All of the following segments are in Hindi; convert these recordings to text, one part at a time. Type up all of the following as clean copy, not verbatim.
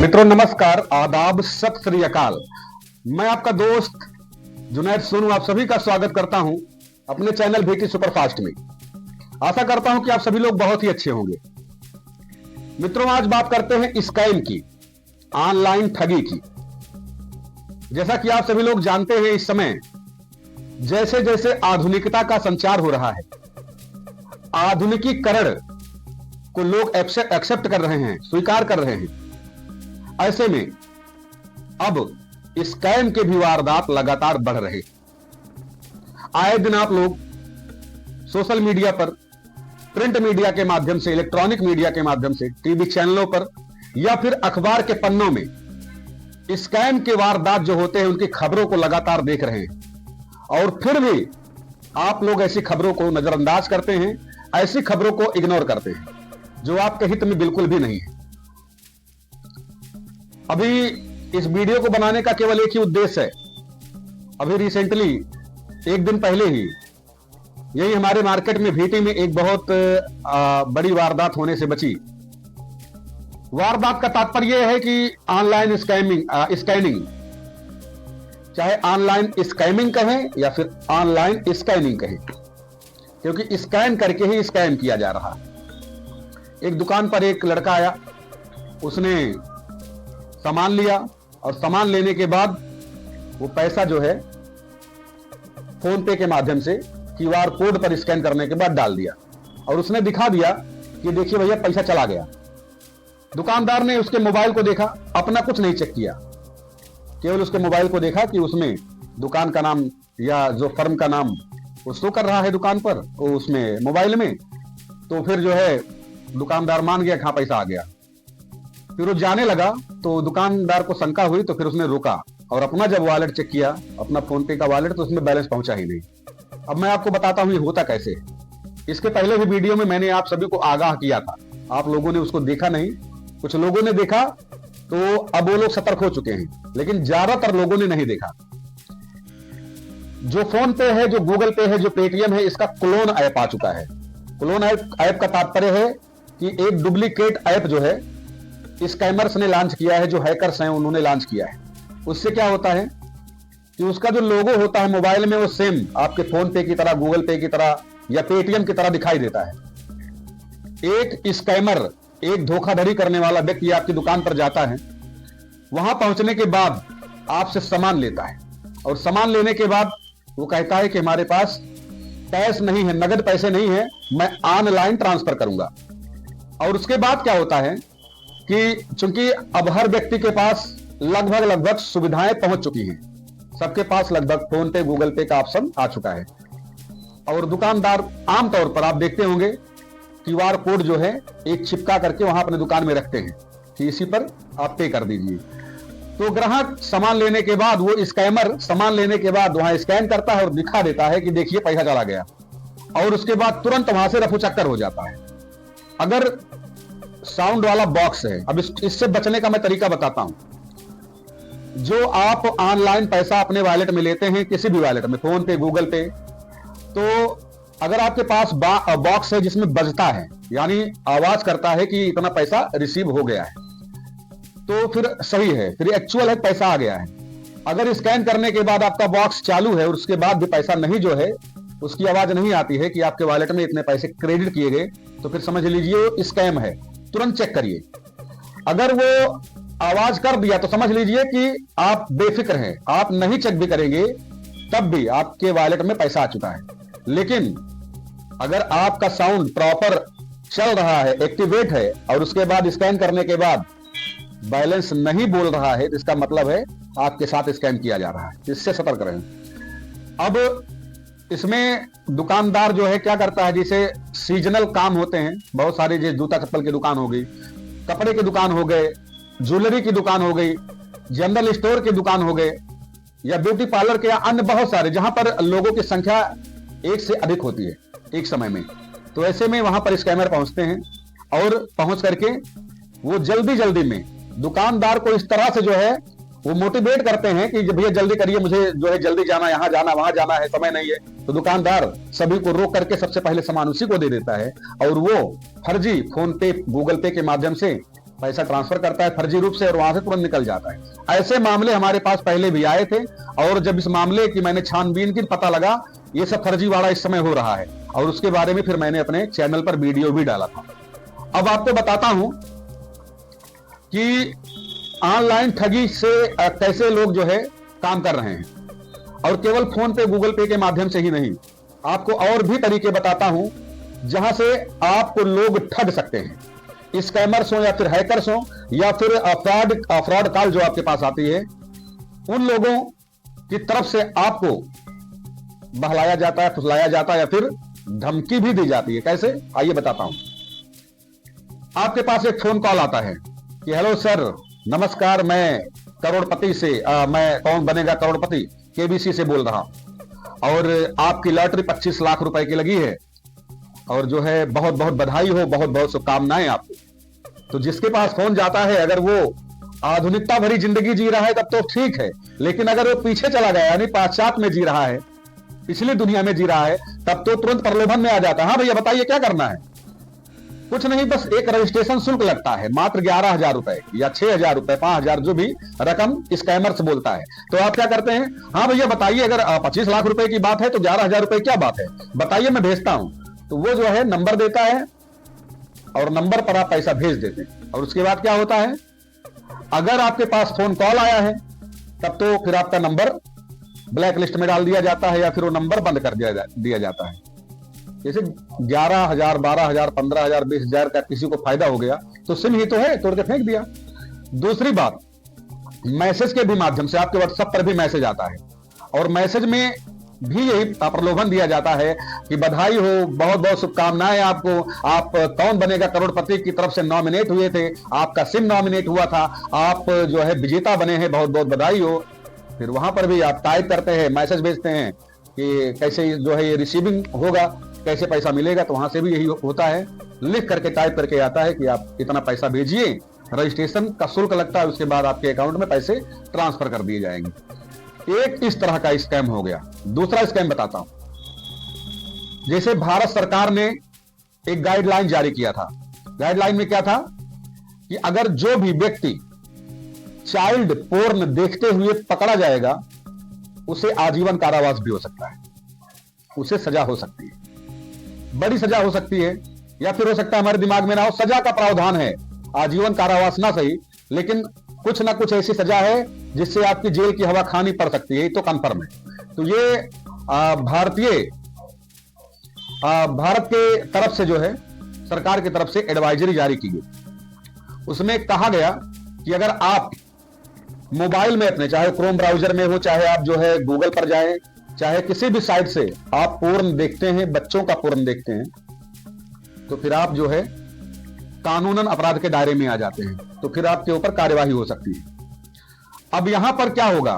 मित्रों नमस्कार, आदाब, सत श्री अकाल। मैं आपका दोस्त जुनैद सोनू आप सभी का स्वागत करता हूं अपने चैनल VT सुपरफास्ट में। आशा करता हूं कि आप सभी लोग बहुत ही अच्छे होंगे। मित्रों आज बात करते हैं स्कैम की, ऑनलाइन ठगी की। जैसा कि आप सभी लोग जानते हैं, इस समय जैसे जैसे आधुनिकता का संचार हो रहा है, आधुनिकीकरण को लोग एक्सेप्ट कर रहे हैं, स्वीकार कर रहे हैं। ऐसे में अब स्कैम के भी वारदात लगातार बढ़ रहे। आए दिन आप लोग सोशल मीडिया पर, प्रिंट मीडिया के माध्यम से, इलेक्ट्रॉनिक मीडिया के माध्यम से, टीवी चैनलों पर या फिर अखबार के पन्नों में स्कैम के वारदात जो होते हैं उनकी खबरों को लगातार देख रहे हैं। और फिर भी आप लोग ऐसी खबरों को नजरअंदाज करते हैं, ऐसी खबरों को इग्नोर करते हैं जो आपके हित में बिल्कुल भी नहीं है। अभी इस वीडियो को बनाने का केवल एक ही उद्देश्य है। अभी रिसेंटली एक दिन पहले ही यही हमारे मार्केट में VT में एक बहुत बड़ी वारदात होने से बची। वारदात का तात्पर्य यह है कि ऑनलाइन स्कैनिंग, चाहे ऑनलाइन स्कैमिंग कहें या फिर ऑनलाइन स्कैनिंग कहें, क्योंकि स्कैन करके ही स्कैम किया जा रहा है। एक दुकान पर एक लड़का आया, उसने सामान लिया और सामान लेने के बाद वो पैसा जो है फोन पे के माध्यम से QR कोड पर स्कैन करने के बाद डाल दिया और उसने दिखा दिया कि देखिए भैया पैसा चला गया। दुकानदार ने उसके मोबाइल को देखा, अपना कुछ नहीं चेक किया, केवल उसके मोबाइल को देखा कि उसमें दुकान का नाम या जो फर्म का नाम वो शो कर रहा है दुकान पर, वो उसमें मोबाइल में। तो फिर जो है दुकानदार मान गया, कहां पैसा आ गया। फिर वो जाने लगा तो दुकानदार को शंका हुई, तो फिर उसने रोका और अपना जब वॉलेट चेक किया, अपना फोन पे का वॉलेट, तो उसमें बैलेंस पहुंचा ही नहीं। अब मैं आपको बताता हूं ये होता कैसे। इसके पहले भी वीडियो में मैंने आप सभी को आगाह किया था, आप लोगों ने उसको देखा नहीं। कुछ लोगों ने देखा तो अब वो लोग सतर्क हो चुके हैं, लेकिन ज्यादातर लोगों ने नहीं देखा। जो फोन पे है, जो गूगल पे है, जो पेटीएम है, इसका क्लोन ऐप आ चुका है। क्लोन ऐप का तात्पर्य है कि एक डुप्लीकेट ऐप जो है स्कैमर्स ने लॉन्च किया है, जो हैकर्स हैं उन्होंने लॉन्च किया है। उससे क्या होता है कि उसका जो लोगो होता है मोबाइल में, वो सेम आपके फोन पे की तरह, गूगल पे की तरह या पेटीएम की तरह दिखाई देता है। एक स्कैमर, एक धोखाधड़ी करने वाला व्यक्ति आपकी दुकान पर जाता है, वहां पहुंचने के बाद आपसे सामान लेता है और सामान लेने के बाद वो कहता है कि हमारे पास कैश नहीं है, नगद पैसे नहीं है, मैं ऑनलाइन ट्रांसफर करूंगा। और उसके बाद क्या होता है कि चूंकि अब हर व्यक्ति के पास लगभग सुविधाएं पहुंच चुकी हैं, सबके पास लगभग फोन पे, गूगल पे का ऑप्शन आ चुका है। और दुकानदार आमतौर पर आप देखते होंगे QR कोड जो है एक चिपका करके वहां अपने दुकान में रखते हैं कि इसी पर आप पे कर दीजिए। तो ग्राहक सामान लेने के बाद, वो स्कैमर सामान लेने के बाद वहां स्कैन करता है और दिखा देता है कि देखिए पैसा चला गया, और उसके बाद तुरंत वहां से रफू चक्कर हो जाता है। अगर साउंड वाला बॉक्स है, अब इससे बचने का मैं तरीका बताता हूं। जो आप ऑनलाइन पैसा अपने वॉलेट में लेते हैं, किसी भी वॉलेट में, फोन पे, गूगल पे, तो अगर आपके पास बॉक्स है जिसमें बजता है, यानी आवाज करता है कि इतना पैसा रिसीव हो गया है, तो फिर सही है, फिर एक्चुअल है, पैसा आ गया है। अगर स्कैन करने के बाद आपका बॉक्स चालू है और उसके बाद भी पैसा नहीं जो है, उसकी आवाज नहीं आती है कि आपके वॉलेट में इतने पैसे क्रेडिट किए गए, तो फिर समझ लीजिए वो स्कैम है। तुरंत चेक करिए। अगर वो आवाज कर दिया तो समझ लीजिए कि आप बेफिक्र हैं, आप नहीं चेक भी करेंगे तब भी आपके वॉलेट में पैसा आ चुका है। लेकिन अगर आपका साउंड प्रॉपर चल रहा है, एक्टिवेट है, और उसके बाद स्कैन करने के बाद बैलेंस नहीं बोल रहा है, तो इसका मतलब है आपके साथ स्कैम किया जा रहा है। इससे सतर्क रहें। अब इसमें दुकानदार जो है क्या करता है, जैसे सीजनल काम होते हैं बहुत सारे, जैसे जूता चप्पल की दुकान हो गई, कपड़े की दुकान हो गए, ज्वेलरी की दुकान हो गई, जनरल स्टोर की दुकान हो गए, या ब्यूटी पार्लर के, या अन्य बहुत सारे, जहां पर लोगों की संख्या एक से अधिक होती है एक समय में। तो ऐसे में वहां पर स्कैमर पहुंचते हैं और पहुंच करके वो जल्दी में दुकानदार को इस तरह से जो है वो मोटिवेट करते हैं कि भैया जल्दी करिए, मुझे जो है जल्दी जाना, यहां जाना, वहां जाना है, समय नहीं है। तो दुकानदार सभी को रोक करके सबसे पहले सामान उसी को दे देता है और वो फर्जी फोन पे, गूगल पे के माध्यम से पैसा ट्रांसफर करता है फर्जी रूप से और वहां से तुरंत निकल जाता है। ऐसे मामले हमारे पास पहले भी आए थे और जब इस मामले की मैंने छानबीन की, पता लगा ये सब फर्जीवाड़ा इस समय हो रहा है और उसके बारे में फिर मैंने अपने चैनल पर वीडियो भी डाला था। अब आपको बताता हूं कि ऑनलाइन ठगी से कैसे लोग जो है काम कर रहे हैं, और केवल फोन पे, गूगल पे के माध्यम से ही नहीं, आपको और भी तरीके बताता हूं जहां से आपको लोग ठग सकते हैं। स्कैमर्स हो या फिर हैकर्स हो या फिर फ्रॉड कॉल जो आपके पास आती है, उन लोगों की तरफ से आपको बहलाया जाता है, फुसलाया जाता है या फिर धमकी भी दी जाती है। कैसे, आइए बताता हूं। आपके पास एक फोन कॉल आता है कि हेलो सर, नमस्कार, मैं करोड़पति से मैं कौन बनेगा करोड़पति केबीसी से बोल रहा हूं और आपकी लॉटरी 25 लाख रुपए की लगी है और जो है बहुत बहुत बधाई हो, बहुत बहुत शुभकामनाएं आपको। तो जिसके पास फोन जाता है, अगर वो आधुनिकता भरी जिंदगी जी रहा है तब तो ठीक है, लेकिन अगर वो पीछे चला गया यानी पाश्चात्य में जी रहा है, पिछली दुनिया में जी रहा है, तब तो तुरंत प्रलोभन में आ जाता है। हाँ भैया बताइए क्या करना है। कुछ नहीं, बस एक रजिस्ट्रेशन शुल्क लगता है मात्र 11,000 रुपए या 6,000 रुपए, 5,000, जो भी रकम स्कैमर्स बोलता है। तो आप क्या करते हैं, हाँ भैया बताइए, अगर 25 लाख रुपए की बात है तो 11,000 रुपए क्या बात है, बताइए मैं भेजता हूं। तो वो जो है नंबर देता है और नंबर पर आप पैसा भेज देते हैं। और उसके बाद क्या होता है, अगर आपके पास फोन कॉल आया है तब तो फिर आपका नंबर ब्लैक लिस्ट में डाल दिया जाता है या फिर वो नंबर बंद कर दिया जाता है। जैसे 11,000, 12,000, 15,000, 20,000 का किसी को फायदा हो गया तो सिम ही तो है, तोड़ के फेंक दिया। दूसरी बात, मैसेज के भी माध्यम से आपके व्हाट्सएप पर भी मैसेज आता है और मैसेज में भी यही प्रलोभन दिया जाता है कि बधाई हो, बहुत बहुत शुभकामनाएं आपको, आप कौन बनेगा करोड़पति की तरफ से नॉमिनेट हुए थे, आपका सिम नॉमिनेट हुआ था, आप जो है विजेता बने हैं, बहुत बहुत बधाई हो। फिर वहां पर भी आप टाइप करते हैं, मैसेज भेजते हैं कि कैसे जो है ये रिसीविंग होगा, कैसे पैसा मिलेगा, तो वहां से भी यही होता है, लिख करके टाइप करके आता है कि आप इतना पैसा भेजिए, रजिस्ट्रेशन का शुल्क लगता है, उसके बाद आपके अकाउंट में पैसे ट्रांसफर कर दिए जाएंगे। एक इस तरह का स्कैम हो गया। दूसरा स्कैम बताता हूं। जैसे भारत सरकार ने एक गाइडलाइन जारी किया था। गाइडलाइन में क्या था कि अगर जो भी व्यक्ति चाइल्ड पोर्न देखते हुए पकड़ा जाएगा, उसे आजीवन कारावास भी हो सकता है, उसे सजा हो सकती है, बड़ी सजा हो सकती है, या फिर हो सकता है हमारे दिमाग में ना हो, सजा का प्रावधान है, आजीवन कारावास ना सही, लेकिन कुछ ना कुछ ऐसी सजा है जिससे आपकी जेल की हवा खानी पड़ सकती है, ये तो कंफर्म है। तो ये भारत के तरफ से जो है, सरकार की तरफ से एडवाइजरी जारी की गई। उसमें कहा गया कि अगर आप मोबाइल में अपने, चाहे क्रोम ब्राउजर में हो, चाहे आप जो है गूगल पर जाएं, चाहे किसी भी साइट से आप पोर्न देखते हैं, बच्चों का पोर्न देखते हैं, तो फिर आप जो है कानूनन अपराध के दायरे में आ जाते हैं, तो फिर आपके ऊपर कार्यवाही हो सकती है। अब यहां पर क्या होगा,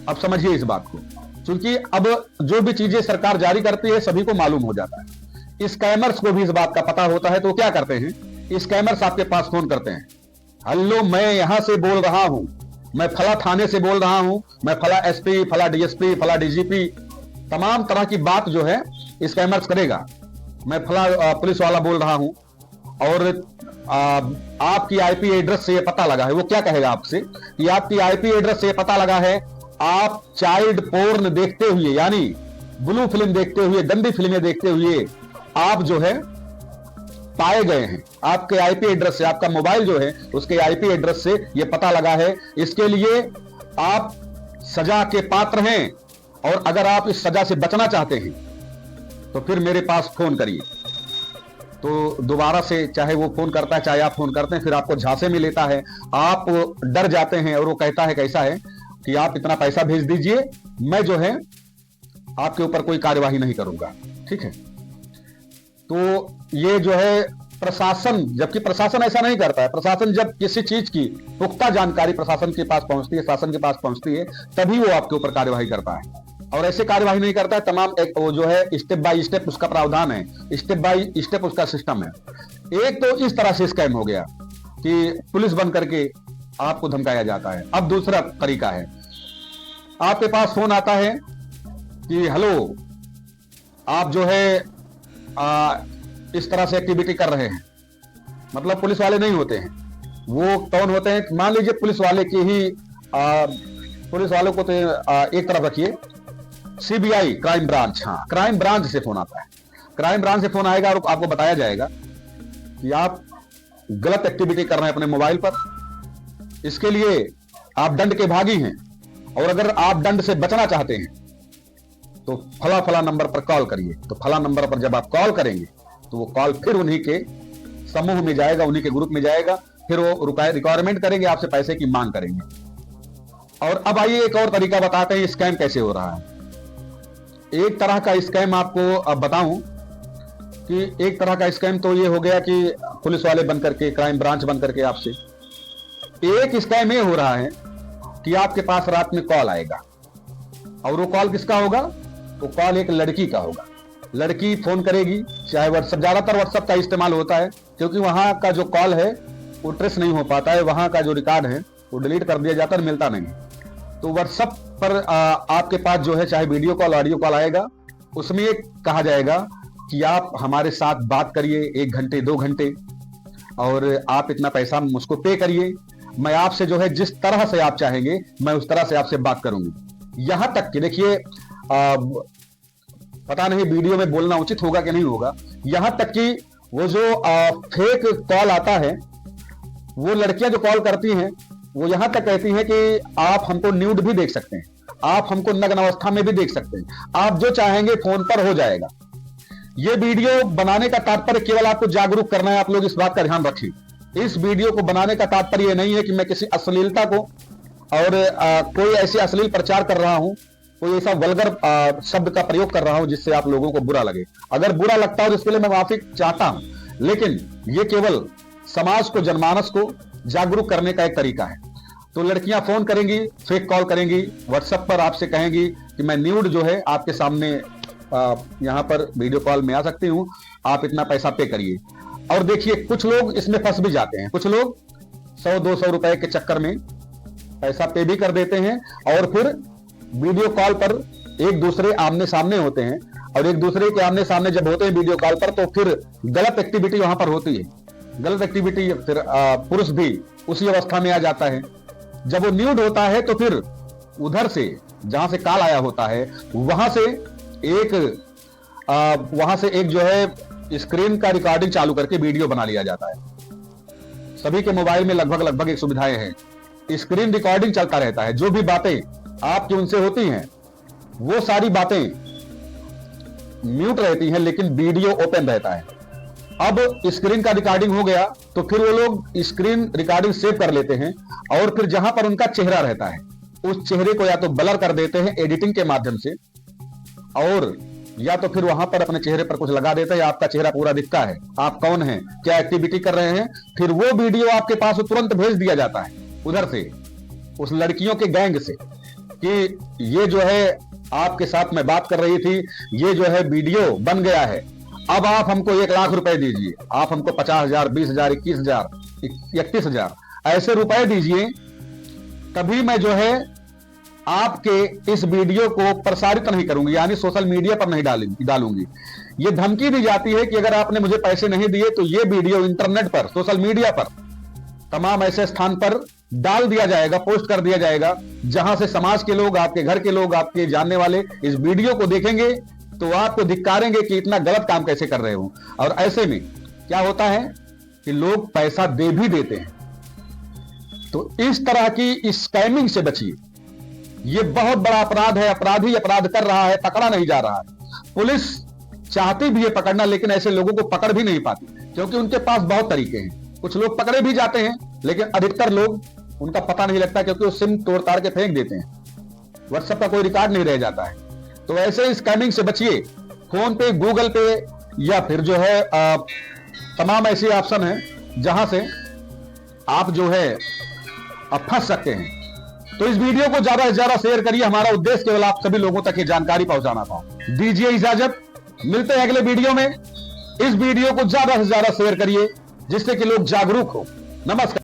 अब समझिए इस बात को, क्योंकि अब जो भी चीजें सरकार जारी करती है सभी को मालूम हो जाता है। स्कैमर्स को भी इस बात का पता होता है, तो क्या करते हैं, स्कैमर्स आपके पास फोन करते हैं, हेलो मैं यहां से बोल रहा हूं, मैं फला थाने से बोल रहा हूं, मैं फला एसपी, फला डीएसपी, फला डीजीपी, तमाम तरह की बात जो है स्कैमर्स करेगा। मैं फला पुलिस वाला बोल रहा हूं और आपकी आईपी एड्रेस से ये पता लगा है। वो क्या कहेगा आपसे कि आपकी आईपी एड्रेस से ये पता लगा है, आप चाइल्ड पोर्न देखते हुए, यानी ब्लू फिल्म देखते हुए, गंदी फिल्में देखते हुए आप जो है पाए गए हैं। आपके आईपी एड्रेस से, आपका मोबाइल जो है उसके आईपी एड्रेस से ये पता लगा है। इसके लिए आप सजा के पात्र हैं और अगर आप इस सजा से बचना चाहते हैं तो फिर मेरे पास फोन करिए। तो दोबारा से चाहे वो फोन करता है, चाहे आप फोन करते हैं, फिर आपको झांसे में लेता है, आप डर जाते हैं और वो कहता है कैसा है कि आप इतना पैसा भेज दीजिए, मैं जो है आपके ऊपर कोई कार्यवाही नहीं करूंगा, ठीक है। तो ये जो है प्रशासन, जबकि प्रशासन ऐसा नहीं करता है। प्रशासन जब किसी चीज की पुख्ता जानकारी प्रशासन के पास पहुंचती है, शासन के पास पहुंचती है, तभी वो आपके ऊपर कार्यवाही करता है, और ऐसे कार्यवाही नहीं करता है। तमाम एक वो जो है स्टेप बाय स्टेप उसका प्रावधान है, स्टेप बाय स्टेप उसका सिस्टम है। एक तो इस तरह से स्कैम हो गया कि पुलिस बन करके आपको धमकाया जाता है। अब दूसरा तरीका है, आपके पास फोन आता है कि हेलो आप जो है इस तरह से एक्टिविटी कर रहे हैं, मतलब पुलिस वाले नहीं होते हैं, वो कौन होते हैं? मान लीजिए पुलिस वाले की ही पुलिस वालों को तो एक तरफ रखिए, सीबीआई क्राइम ब्रांच, हाँ क्राइम ब्रांच से फोन आता है। क्राइम ब्रांच से फोन आएगा और आपको बताया जाएगा कि आप गलत एक्टिविटी कर रहे हैं अपने मोबाइल पर, इसके लिए आप दंड के भागी हैं, और अगर आप दंड से बचना चाहते हैं तो फला फला नंबर पर कॉल करिए। तो फला नंबर पर जब आप कॉल करेंगे तो वो कॉल फिर उन्हीं के समूह में जाएगा, उन्हीं के ग्रुप में जाएगा, फिर वो रिक्वायरमेंट करेंगे, आपसे पैसे की मांग करेंगे। और अब आइए एक और तरीका बताते हैं स्कैम कैसे हो रहा है। एक तरह का स्कैम आपको अब बताऊं कि एक तरह का स्कैम तो ये हो गया कि पुलिस वाले बन करके, क्राइम ब्रांच बन करके आपसे, एक स्कैम ये हो रहा है कि आपके पास रात में कॉल आएगा, और वो कॉल किसका होगा? वो कॉल एक लड़की का होगा। लड़की फोन करेगी, चाहे व्हाट्सएप, ज्यादातर व्हाट्सएप का इस्तेमाल होता है क्योंकि वहां का जो कॉल है वो ट्रेस नहीं हो पाता है, वहां का जो रिकॉर्ड है वो डिलीट कर दिया जाता है, मिलता नहीं। तो व्हाट्सएप पर आपके पास जो है चाहे वीडियो कॉल, ऑडियो कॉल आएगा, उसमें ये कहा जाएगा कि आप हमारे साथ बात करिए 1 घंटे 2 घंटे, और आप इतना पैसा मुझको पे करिए, मैं आपसे जो है जिस तरह से आप चाहेंगे मैं उस तरह से आपसे बात करूंगी। यहां तक कि देखिए, पता नहीं वीडियो में बोलना उचित होगा कि नहीं होगा, यहां तक कि वो जो फेक कॉल आता है, वो लड़कियां जो कॉल करती हैं वो यहां तक कहती हैं कि आप हमको न्यूड भी देख सकते हैं, आप हमको नग्न अवस्था में भी देख सकते हैं, आप जो चाहेंगे फोन पर हो जाएगा। ये वीडियो बनाने का तात्पर्य केवल आपको जागरूक करना है, आप लोग इस बात का ध्यान रखिए। इस वीडियो को बनाने का तात्पर्य नहीं है कि मैं किसी अश्लीलता को और कोई ऐसी अश्लील प्रचार कर रहा हूं, कोई ऐसा वल्गर शब्द का प्रयोग कर रहा हूं जिससे आप लोगों को बुरा लगे। अगर बुरा लगता हो तो इसके लिए मैं माफी चाहता हूं, लेकिन ये केवल समाज को, जनमानस को जागरूक करने का एक तरीका है। तो लड़कियां फोन करेंगी, फेक कॉल करेंगी, व्हाट्सएप पर आपसे कहेंगी कि मैं न्यूड जो है आपके सामने यहां पर वीडियो कॉल में आ सकती हूं, आप इतना पैसा पे करिए। और देखिए कुछ लोग इसमें फंस भी जाते हैं, कुछ लोग 100-200 रुपए के चक्कर में पैसा पे भी कर देते हैं, और फिर वीडियो कॉल पर एक दूसरे आमने सामने होते हैं, और एक दूसरे के आमने सामने जब होते हैं वीडियो कॉल पर, तो फिर गलत एक्टिविटी वहां पर होती है। गलत एक्टिविटी, फिर पुरुष भी उसी अवस्था में आ जाता है। जब वो न्यूड होता है तो फिर उधर से जहां से कॉल आया होता है वहां से एक जो है स्क्रीन का रिकॉर्डिंग चालू करके वीडियो बना लिया जाता है। सभी के मोबाइल में लगभग एक सुविधाएं हैं, स्क्रीन रिकॉर्डिंग चलता रहता है। जो भी बातें आपकी उनसे होती हैं वो सारी बातें म्यूट रहती हैं, लेकिन वीडियो ओपन रहता है। अब स्क्रीन का रिकॉर्डिंग हो गया तो फिर वो लोग स्क्रीन रिकॉर्डिंग सेव कर लेते हैं, और फिर जहां पर उनका चेहरा रहता है उस चेहरे को या तो ब्लर कर देते हैं एडिटिंग के माध्यम से, और या तो फिर वहां पर अपने चेहरे पर कुछ लगा देते हैं, आपका चेहरा पूरा दिखता है, आप कौन हैं, क्या एक्टिविटी कर रहे हैं। फिर वो वीडियो आपके पास तुरंत भेज दिया जाता है उधर से, उस लड़कियों के गैंग से, कि ये जो है आपके साथ मैं बात कर रही थी, ये जो है वीडियो बन गया है, अब आप हमको 1 लाख रुपए दीजिए, आप हमको 50,000, 20,000, 21,000, 31,000 ऐसे रुपए दीजिए, तभी मैं जो है आपके इस वीडियो को प्रसारित नहीं करूंगी, यानी सोशल मीडिया पर नहीं डालूंगी। ये धमकी दी जाती है कि अगर आपने मुझे पैसे नहीं दिए तो ये वीडियो इंटरनेट पर, सोशल मीडिया पर, तमाम ऐसे स्थान पर डाल दिया जाएगा, पोस्ट कर दिया जाएगा, जहां से समाज के लोग, आपके घर के लोग, आपके जानने वाले इस वीडियो को देखेंगे तो आपको धिक्कारेंगे कि इतना गलत काम कैसे कर रहे हो। और ऐसे में क्या होता है कि लोग पैसा दे भी देते हैं। तो इस तरह की स्कैमिंग से बचिए, ये बहुत बड़ा अपराध है, अपराधी अपराध कर रहा है, पकड़ा नहीं जा रहा है। पुलिस चाहती भी है पकड़ना, लेकिन ऐसे लोगों को पकड़ भी नहीं पाती, क्योंकि उनके पास बहुत तरीके हैं। कुछ लोग पकड़े भी जाते हैं, लेकिन अधिकतर लोग, उनका पता नहीं लगता, क्योंकि वो सिम तोड़ ताड़ के फेंक देते हैं, व्हाट्सएप का कोई रिकॉर्ड नहीं रह जाता है। तो ऐसे स्कैमिंग से बचिए। फोन पे, गूगल पे, या फिर जो है तमाम ऐसे ऑप्शन हैं जहां से आप जो है फंस सकते हैं। तो इस वीडियो को ज्यादा से ज्यादा शेयर करिए, हमारा उद्देश्य केवल आप सभी लोगों तक ये जानकारी पहुंचाना था। दीजिए इजाजत, मिलते हैं अगले वीडियो में। इस वीडियो को ज्यादा से ज्यादा शेयर करिए जिससे कि लोग जागरूक हो। नमस्कार।